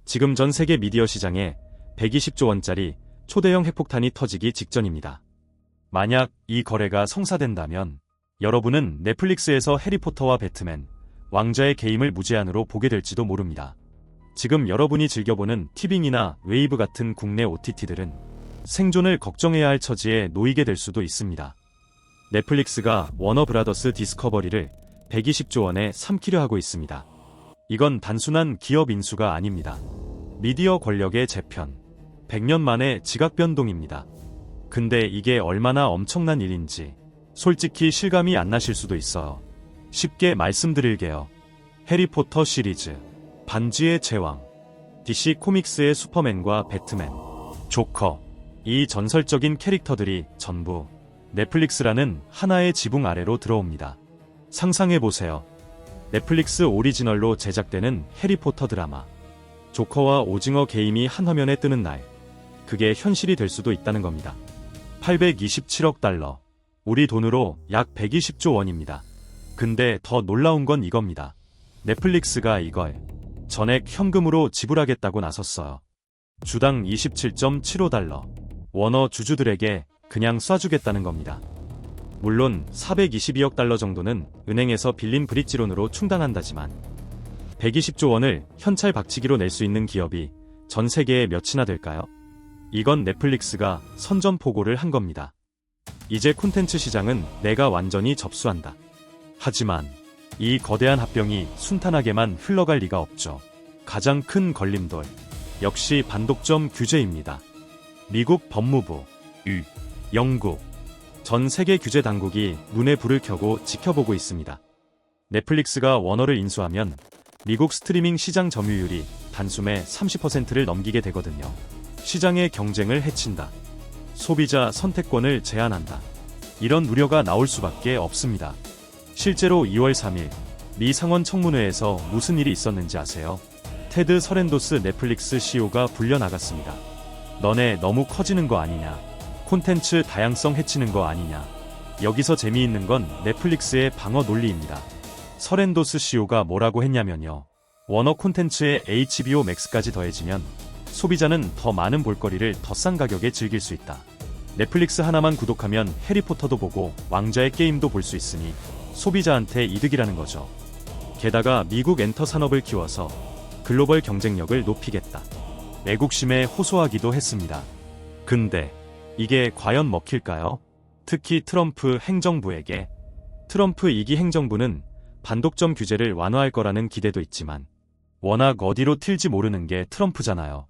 지금 전 세계 미디어 시장에 120조 원짜리 초대형 핵폭탄이 터지기 직전입니다. 만약 이 거래가 성사된다면 여러분은 넷플릭스에서 해리포터와 배트맨, 왕좌의 게임을 무제한으로 보게 될지도 모릅니다. 지금 여러분이 즐겨보는 티빙이나 웨이브 같은 국내 OTT들은 생존을 걱정해야 할 처지에 놓이게 될 수도 있습니다. 넷플릭스가 워너브라더스 디스커버리를 120조 원에 삼키려 하고 있습니다. 이건 단순한 기업 인수가 아닙니다. 미디어 권력의 재편, 100년 만의 지각 변동입니다. 근데 이게 얼마나 엄청난 일인지 솔직히 실감이 안 나실 수도 있어요. 쉽게 말씀드릴게요. 해리포터 시리즈, 반지의 제왕, DC 코믹스의 슈퍼맨과 배트맨, 조커, 이 전설적인 캐릭터들이 전부 넷플릭스라는 하나의 지붕 아래로 들어옵니다. 상상해보세요. 넷플릭스 오리지널로 제작되는 해리포터 드라마, 조커와 오징어 게임이 한 화면에 뜨는 날, 그게 현실이 될 수도 있다는 겁니다. 827억 달러, 우리 돈으로 약 120조 원입니다. 근데 더 놀라운 건 이겁니다. 넷플릭스가 이걸 전액 현금으로 지불하겠다고 나섰어요. 주당 27.75달러, 워너 주주들에게 그냥 쏴주겠다는 겁니다. 물론 422억 달러 정도는 은행에서 빌린 브릿지론으로 충당한다지만 120조 원을 현찰 박치기로 낼 수 있는 기업이 전 세계에 몇이나 될까요? 이건 넷플릭스가 선전포고를 한 겁니다. 이제 콘텐츠 시장은 내가 완전히 접수한다. 하지만 이 거대한 합병이 순탄하게만 흘러갈 리가 없죠. 가장 큰 걸림돌, 역시 반독점 규제입니다. 미국 법무부, 영국, 전 세계 규제 당국이 눈에 불을 켜고 지켜보고 있습니다. 넷플릭스가 워너를 인수하면 미국 스트리밍 시장 점유율이 단숨에 30%를 넘기게 되거든요. 시장의 경쟁을 해친다. 소비자 선택권을 제한한다. 이런 우려가 나올 수밖에 없습니다. 실제로 2월 3일 미 상원 청문회에서 무슨 일이 있었는지 아세요? 테드 서렌도스 넷플릭스 CEO가 불려나갔습니다. 너네 너무 커지는 거 아니냐? 콘텐츠 다양성 해치는 거 아니냐? 여기서 재미있는 건 넷플릭스의 방어 논리입니다. 서렌도스 CEO가 뭐라고 했냐면요. 워너 콘텐츠에 HBO 맥스까지 더해지면 소비자는 더 많은 볼거리를 더 싼 가격에 즐길 수 있다. 넷플릭스 하나만 구독하면 해리포터도 보고 왕좌의 게임도 볼 수 있으니 소비자한테 이득이라는 거죠. 게다가 미국 엔터 산업을 키워서 글로벌 경쟁력을 높이겠다. 애국심에 호소하기도 했습니다. 근데 이게 과연 먹힐까요? 특히 트럼프 행정부에게. 트럼프 2기 행정부는 반독점 규제를 완화할 거라는 기대도 있지만 워낙 어디로 튈지 모르는 게 트럼프잖아요.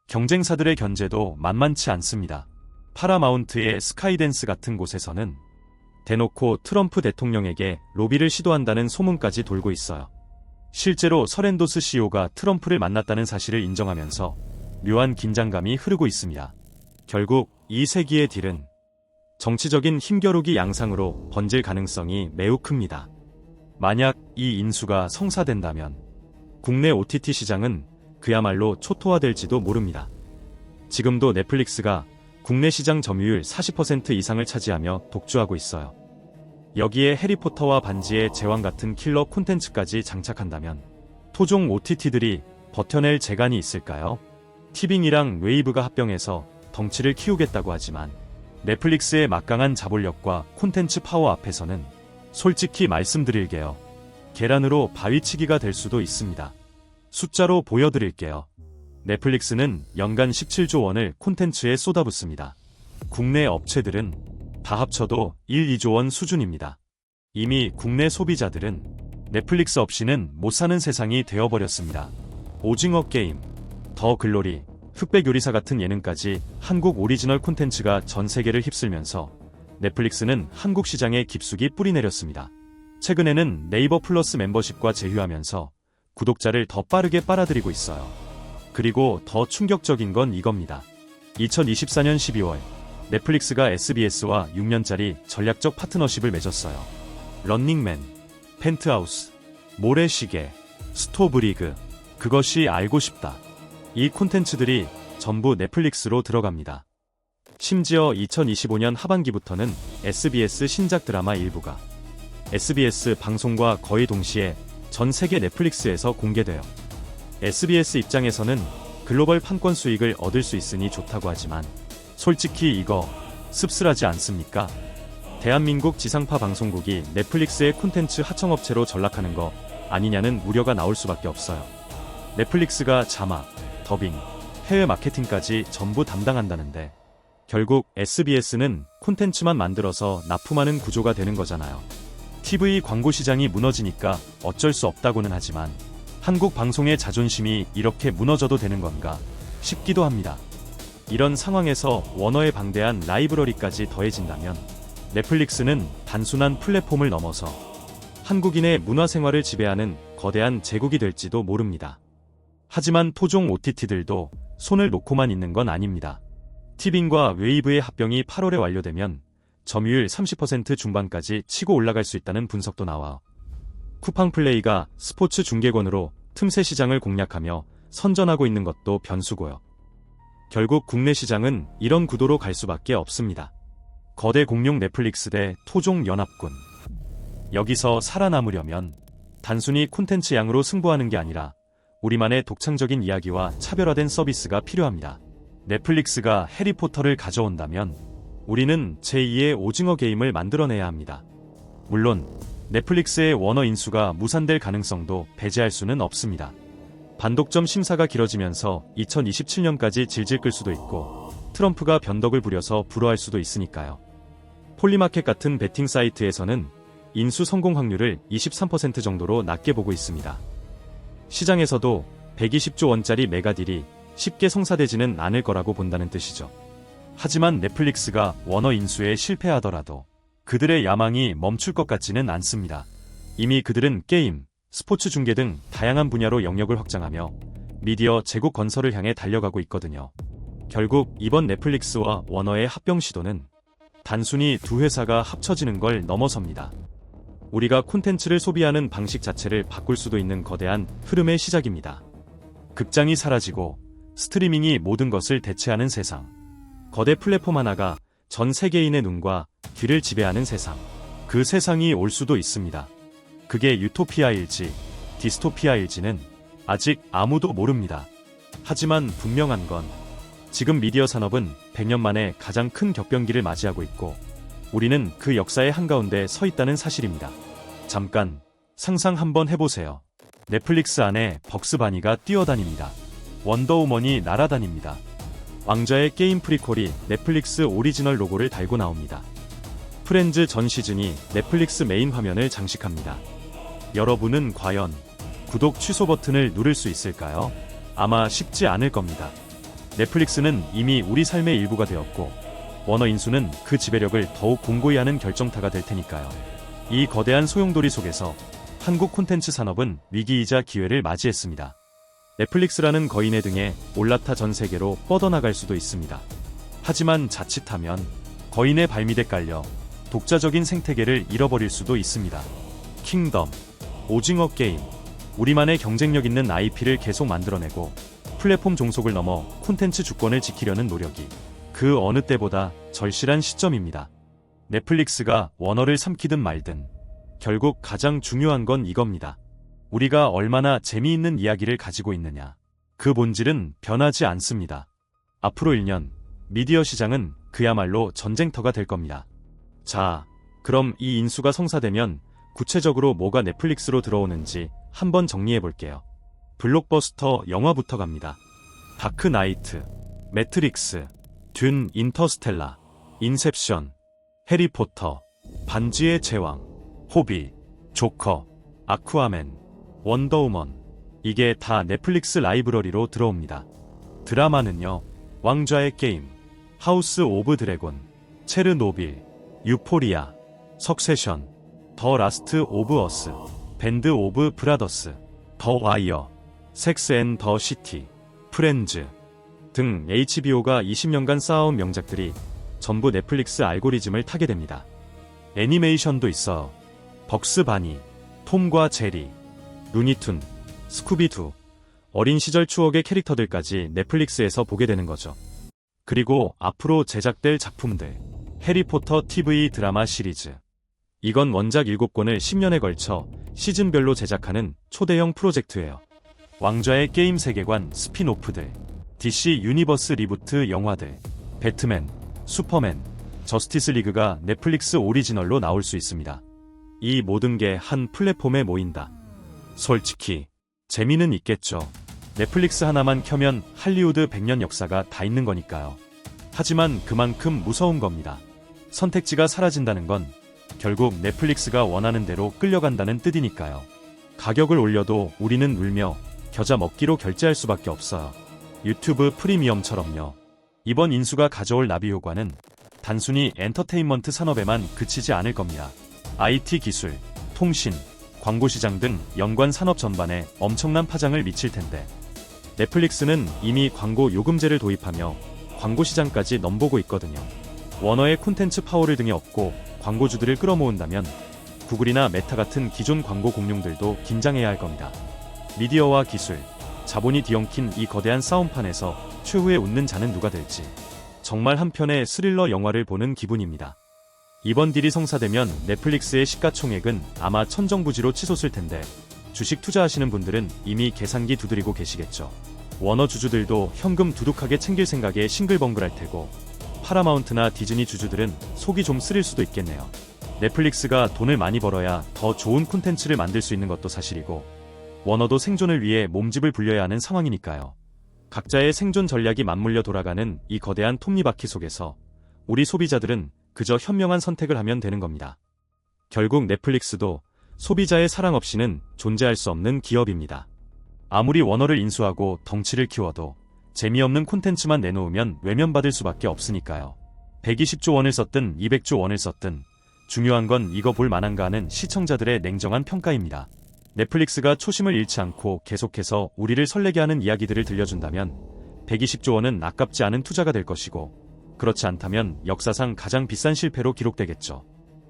경쟁사들의 견제도 만만치 않습니다. 파라마운트의 스카이댄스 같은 곳에서는 대놓고 트럼프 대통령에게 로비를 시도한다는 소문까지 돌고 있어요. 실제로 서렌도스 CEO가 트럼프를 만났다는 사실을 인정하면서 묘한 긴장감이 흐르고 있습니다. 결국 이 세기의 딜은 정치적인 힘겨루기 양상으로 번질 가능성이 매우 큽니다. 만약 이 인수가 성사된다면 국내 OTT 시장은 그야말로 초토화될지도 모릅니다. 지금도 넷플릭스가 국내 시장 점유율 40% 이상을 차지하며 독주하고 있어요. 여기에 해리포터와 반지의 제왕 같은 킬러 콘텐츠까지 장착한다면 토종 OTT들이 버텨낼 재간이 있을까요? 티빙이랑 웨이브가 합병해서 덩치를 키우겠다고 하지만 넷플릭스의 막강한 자본력과 콘텐츠 파워 앞에서는 솔직히 말씀드릴게요. 계란으로 바위치기가 될 수도 있습니다. 숫자로 보여드릴게요. 넷플릭스는 연간 17조 원을 콘텐츠에 쏟아붓습니다. 국내 업체들은 다 합쳐도 1, 2조 원 수준입니다. 이미 국내 소비자들은 넷플릭스 없이는 못 사는 세상이 되어버렸습니다. 오징어 게임, 더 글로리, 흑백 요리사 같은 예능까지 한국 오리지널 콘텐츠가 전 세계를 휩쓸면서 넷플릭스는 한국 시장에 깊숙이 뿌리내렸습니다. 최근에는 네이버 플러스 멤버십과 제휴하면서 구독자를 더 빠르게 빨아들이고 있어요. 그리고 더 충격적인 건 이겁니다. 2024년 12월 넷플릭스가 SBS와 6년짜리 전략적 파트너십을 맺었어요. 런닝맨, 펜트하우스, 모래시계, 스토브리그, 그것이 알고 싶다. 이 콘텐츠들이 전부 넷플릭스로 들어갑니다. 심지어 2025년 하반기부터는 SBS 신작 드라마 일부가 SBS 방송과 거의 동시에 전 세계 넷플릭스에서 공개돼요. SBS 입장에서는 글로벌 판권 수익을 얻을 수 있으니 좋다고 하지만 솔직히 이거 씁쓸하지 않습니까? 대한민국 지상파 방송국이 넷플릭스의 콘텐츠 하청업체로 전락하는 거 아니냐는 우려가 나올 수밖에 없어요. 넷플릭스가 자막, 더빙, 해외 마케팅까지 전부 담당한다는데 결국 SBS는 콘텐츠만 만들어서 납품하는 구조가 되는 거잖아요. TV 광고 시장이 무너지니까 어쩔 수 없다고는 하지만 한국 방송의 자존심이 이렇게 무너져도 되는 건가 싶기도 합니다. 이런 상황에서 워너의 방대한 라이브러리까지 더해진다면 넷플릭스는 단순한 플랫폼을 넘어서 한국인의 문화생활을 지배하는 거대한 제국이 될지도 모릅니다. 하지만 토종 OTT들도 손을 놓고만 있는 건 아닙니다. 티빙과 웨이브의 합병이 8월에 완료되면 점유율 30% 중반까지 치고 올라갈 수 있다는 분석도 나와 쿠팡플레이가 스포츠 중계권으로 틈새 시장을 공략하며 선전하고 있는 것도 변수고요. 결국 국내 시장은 이런 구도로 갈 수밖에 없습니다. 거대 공룡 넷플릭스 대 토종 연합군. 여기서 살아남으려면 단순히 콘텐츠 양으로 승부하는 게 아니라 우리만의 독창적인 이야기와 차별화된 서비스가 필요합니다. 넷플릭스가 해리포터를 가져온다면 우리는 제2의 오징어 게임을 만들어내야 합니다. 물론 넷플릭스의 워너 인수가 무산될 가능성도 배제할 수는 없습니다. 반독점 심사가 길어지면서 2027년까지 질질 끌 수도 있고 트럼프가 변덕을 부려서 불허할 수도 있으니까요. 폴리마켓 같은 베팅 사이트에서는 인수 성공 확률을 23% 정도로 낮게 보고 있습니다. 시장에서도 120조 원짜리 메가딜이 쉽게 성사되지는 않을 거라고 본다는 뜻이죠. 하지만 넷플릭스가 워너 인수에 실패하더라도 그들의 야망이 멈출 것 같지는 않습니다. 이미 그들은 게임, 스포츠 중계 등 다양한 분야로 영역을 확장하며 미디어 제국 건설을 향해 달려가고 있거든요. 결국 이번 넷플릭스와 워너의 합병 시도는 단순히 두 회사가 합쳐지는 걸 넘어섭니다. 우리가 콘텐츠를 소비하는 방식 자체를 바꿀 수도 있는 거대한 흐름의 시작입니다. 극장이 사라지고 스트리밍이 모든 것을 대체하는 세상. 거대 플랫폼 하나가 전 세계인의 눈과 귀를 지배하는 세상. 그 세상이 올 수도 있습니다. 그게 유토피아일지 디스토피아일지는 아직 아무도 모릅니다. 하지만 분명한 건 지금 미디어 산업은 100년 만에 가장 큰 격변기를 맞이하고 있고 우리는 그 역사의 한가운데 서 있다는 사실입니다. 잠깐 상상 한번 해보세요. 넷플릭스 안에 벅스 바니가 뛰어다닙니다. 원더우먼이 날아다닙니다. 왕좌의 게임 프리퀄이 넷플릭스 오리지널 로고를 달고 나옵니다. 프렌즈 전 시즌이 넷플릭스 메인 화면을 장식합니다. 여러분은 과연 구독 취소 버튼을 누를 수 있을까요? 아마 쉽지 않을 겁니다. 넷플릭스는 이미 우리 삶의 일부가 되었고 워너 인수는 그 지배력을 더욱 공고히 하는 결정타가 될 테니까요. 이 거대한 소용돌이 속에서 한국 콘텐츠 산업은 위기이자 기회를 맞이했습니다. 넷플릭스라는 거인의 등에 올라타 전 세계로 뻗어나갈 수도 있습니다. 하지만 자칫하면 거인의 발밑에 깔려 독자적인 생태계를 잃어버릴 수도 있습니다. 킹덤, 오징어 게임, 우리만의 경쟁력 있는 IP를 계속 만들어내고 플랫폼 종속을 넘어 콘텐츠 주권을 지키려는 노력이 그 어느 때보다 절실한 시점입니다. 넷플릭스가 워너를 삼키든 말든 결국 가장 중요한 건 이겁니다. 우리가 얼마나 재미있는 이야기를 가지고 있느냐. 그 본질은 변하지 않습니다. 앞으로 1년 미디어 시장은 그야말로 전쟁터가 될 겁니다. 자, 그럼 이 인수가 성사되면 구체적으로 뭐가 넷플릭스로 들어오는지 한번 정리해 볼게요. 블록버스터 영화부터 갑니다. 다크 나이트, 매트릭스, 듄, 인터스텔라, 인셉션, 해리포터, 반지의 제왕, 호빗, 조커, 아쿠아맨, 원더우먼. 이게 다 넷플릭스 라이브러리로 들어옵니다. 드라마는요. 왕좌의 게임, 하우스 오브 드래곤, 체르노빌, 유포리아, 석세션, 더 라스트 오브 어스, 밴드 오브 브라더스, 더 와이어, 섹스 앤 더 시티, 프렌즈 등 HBO가 20년간 쌓아온 명작들이 전부 넷플릭스 알고리즘을 타게 됩니다. 애니메이션도 있어요. 벅스 바니, 톰과 제리, 루니툰, 스쿠비두, 어린 시절 추억의 캐릭터들까지 넷플릭스에서 보게 되는 거죠. 그리고 앞으로 제작될 작품들, 해리포터 TV 드라마 시리즈. 이건 원작 7권을 10년에 걸쳐 시즌별로 제작하는 초대형 프로젝트예요. 왕좌의 게임 세계관 스피노프들, DC 유니버스 리부트 영화들, 배트맨, 슈퍼맨, 저스티스 리그가 넷플릭스 오리지널로 나올 수 있습니다. 이 모든 게 한 플랫폼에 모인다. 솔직히 재미는 있겠죠. 넷플릭스 하나만 켜면 할리우드 100년 역사가 다 있는 거니까요. 하지만 그만큼 무서운 겁니다. 선택지가 사라진다는 건 결국 넷플릭스가 원하는 대로 끌려간다는 뜻이니까요. 가격을 올려도 우리는 울며 겨자 먹기로 결제할 수밖에 없어요. 유튜브 프리미엄처럼요. 이번 인수가 가져올 나비 효과는 단순히 엔터테인먼트 산업에만 그치지 않을 겁니다. IT 기술, 통신, 광고 시장 등 연관 산업 전반에 엄청난 파장을 미칠 텐데, 넷플릭스는 이미 광고 요금제를 도입하며 광고 시장까지 넘보고 있거든요. 워너의 콘텐츠 파워를 등에 업고 광고주들을 끌어모은다면 구글이나 메타 같은 기존 광고 공룡들도 긴장해야 할 겁니다. 미디어와 기술, 자본이 뒤엉킨 이 거대한 싸움판에서 최후의 웃는 자는 누가 될지 정말 한 편의 스릴러 영화를 보는 기분입니다. 이번 딜이 성사되면 넷플릭스의 시가총액은 아마 천정부지로 치솟을 텐데, 주식 투자하시는 분들은 이미 계산기 두드리고 계시겠죠. 워너 주주들도 현금 두둑하게 챙길 생각에 싱글벙글할 테고, 파라마운트나 디즈니 주주들은 속이 좀 쓰릴 수도 있겠네요. 넷플릭스가 돈을 많이 벌어야 더 좋은 콘텐츠를 만들 수 있는 것도 사실이고, 워너도 생존을 위해 몸집을 불려야 하는 상황이니까요. 각자의 생존 전략이 맞물려 돌아가는 이 거대한 톱니바퀴 속에서 우리 소비자들은 그저 현명한 선택을 하면 되는 겁니다. 결국 넷플릭스도 소비자의 사랑 없이는 존재할 수 없는 기업입니다. 아무리 워너를 인수하고 덩치를 키워도 재미없는 콘텐츠만 내놓으면 외면받을 수밖에 없으니까요. 120조 원을 썼든 200조 원을 썼든 중요한 건 이거 볼 만한가 하는 시청자들의 냉정한 평가입니다. 넷플릭스가 초심을 잃지 않고 계속해서 우리를 설레게 하는 이야기들을 들려준다면 120조 원은 아깝지 않은 투자가 될 것이고, 그렇지 않다면 역사상 가장 비싼 실패로 기록되겠죠.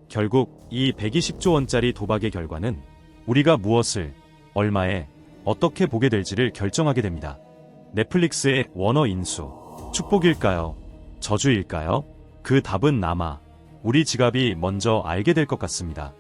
결국 이 120조 원짜리 도박의 결과는 우리가 무엇을, 얼마에, 어떻게 보게 될지를 결정하게 됩니다. 넷플릭스의 워너 인수, 축복일까요? 저주일까요? 그 답은 아마 우리 지갑이 먼저 알게 될 것 같습니다.